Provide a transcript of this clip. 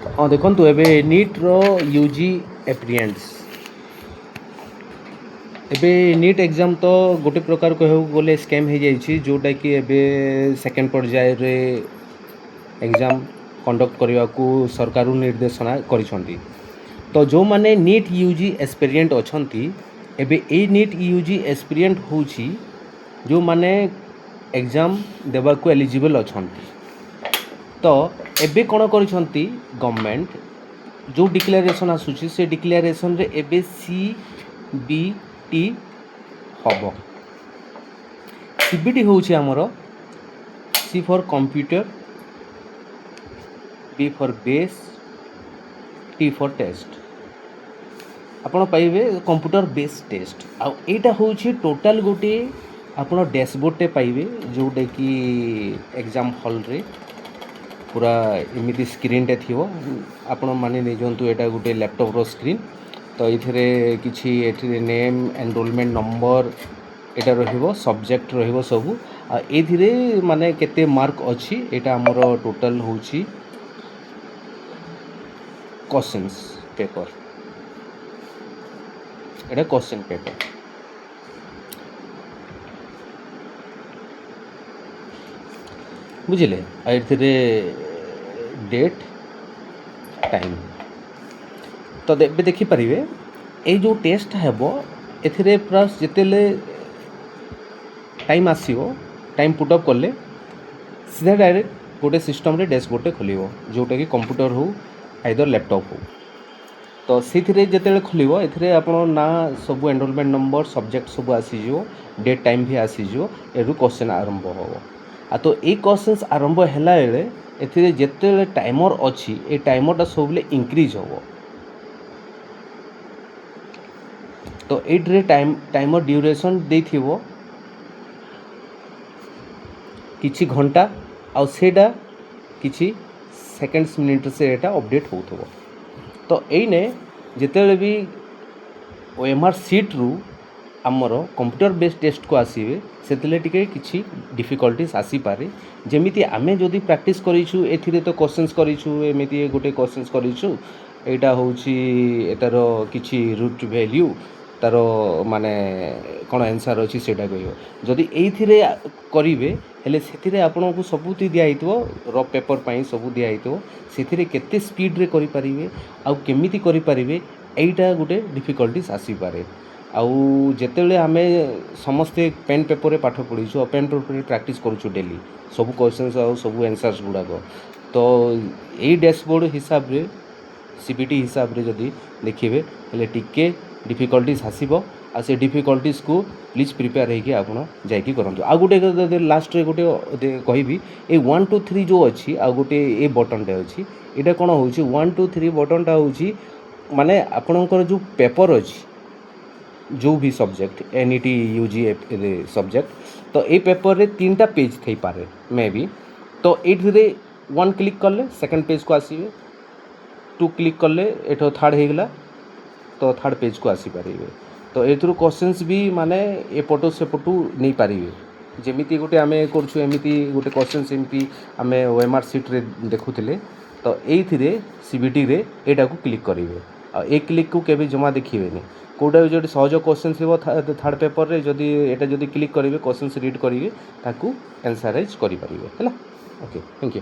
हाँ देखु एबे नीट रो यूजी एप्रिएंट्स एबे नीट एग्जाम तो गोटे प्रकार कह गले स्कैम हो जाइए जोटा कि एबे सेकेंड पर्याय रे एग्जाम कंडक्ट करने को सरकार निर्देशना करिसेंती। तो जो माने नीट यूजी एस्पिरेंट अछंती एबे ए नीट यूजी एस्पिरेंट होची जो माने एग्जाम देवा को एलिजिबल अछंती। तो एबे कौन करिसेंती गवर्नमेंट जो डिक्लेरेशन आसुची से डिक्लेरेशन रे एबे सीबीटी हबो। सीबीटी होची हमरो C for computer, B for base, T for test. आपण पाइबे कंप्यूटर बेस टेस्ट आ एटा होची टोटल गोटे आपण डैशबोर्ड टे पाइबे जोटे कि एग्जाम हॉल रे पूरा एमती स्क्रीन टे थिवो। आपण माने नै जंतु एटा गोटे लैपटॉप रो स्क्रीन। तो इथिरे किछि एथिरे नेम एनरोलमेंट नंबर एटा रहिबो, सब्जेक्ट रहिबो सबु आ एथिरे माने केते मार्क अछि एटा हमरो टोटल होछि क्वेश्चंस पेपर। एटा क्वेश्चन पेपर बुझिले। एथिरे डेट टाइम तो देखि पारिबे ए जो टेस्ट हेबो एथिरे प्लस जेतेले टाइम आसीबो टाइम पुट अप कले सीधा डायरेक्ट गोटे सिस्टम रे डैशबोर्ड टे खोलिबो जोटा कि कंप्यूटर हो आइदर लैपटॉप हो। तो सीथिरे जेतेले खोलिबो एथिरे आपण ना सब एनरोलमेंट नंबर सब्जेक्ट सब आसीजो, डेट टाइम भी आसीजो, एरु क्वेश्चन आरंभ होबो। आ तो ए क्वेश्चंस आरंभ हैला बेले एथिरे जेतेले टाइमर अछि ए टाइमरटा सबले इंक्रीज होबो। तो एड्रे टाइमर ड्यूरेशन देथिबो किछि घंटा आ सेटा किछि सेकेंड्स मिनिट से एटा अपडेट होथबो। तो एने जेतेले भी ओएमआर सीट रु आमर कंप्यूटर बेस्ड टेस्ट को आसीबे सेतले टिके किछि डिफिकल्टीज आसी पारे। जेमिति आमे जदि प्रैक्टिस करिछु एथिरे तो क्वेश्चंस करिछु एमिति गोटे क्वेश्चंस करिछु एटा होछि एतार किछि रूट वैल्यू तार माने कोन आंसर अछि सेटा कहियो। जदि एथिरे करिवे हेले सेथिरे आपन को सबुति दिया हितबो रफ पेपर पई सबु दिया हितबो सेथिरे केते स्पीड रे करि परिबे आ केमिति करि परिबे एइटा गोटे डिफिकल्टीज आसी पारे। आउ जेतेले आमे समस्ते पेन पेपर रे पाठ पढिछु पेन पेपर रे प्रैक्टिस करूछु डेली सब क्वेश्चंस आ सब आंसर्स गुडा को। तो एई डैशबोर्ड हिसाब रे सीबीटी हिसाब रे जदि देखिबे हेले टिके डिफिकल्टीज आसीबो आ से डिफिकल्टीज को प्लीज प्रिपेयर होइके आपण जाइकी करंतु। आ गोटे लास्ट रे गोटे कहिबी ए 1 2 3 जो अछि आ गोटे ए बटन टे अछि एटा कोन होछि 1 2 3 बटन टा होछि माने आपणकर जो पेपर अछि जो भी सब्जेक्ट एनईटी यूजी सब्जेक्ट तो ए पेपर रे तीनटा पेज थई पारे मे बी। तो एथिरे 1 क्लिक करले सेकंड पेज को आसीबे, 2 क्लिक करले एठो थर्ड हे गेला तो थर्ड पेज को आसी पारिबे। तो एथुरु क्वेश्चंस भी माने एपटो सेपटू नहीं पारिबे जेमिति गोटे आमे करछु एमिति गोटे क्वेश्चंस एमिति आमे ओएमआर सीट रे देखुथिले। तो एथिरे सीबीटी रे एटा को क्लिक करिवे आ ए क्लिक को केबे जमा देखिबेनी कोडा जो सहज क्वेश्चन थिबो थर्ड पेपर रे जदि एटा जदि क्लिक करिवे क्वेश्चंस रीड करिवे ताकू आंसराइज करि परिबे हला। Okay thank you.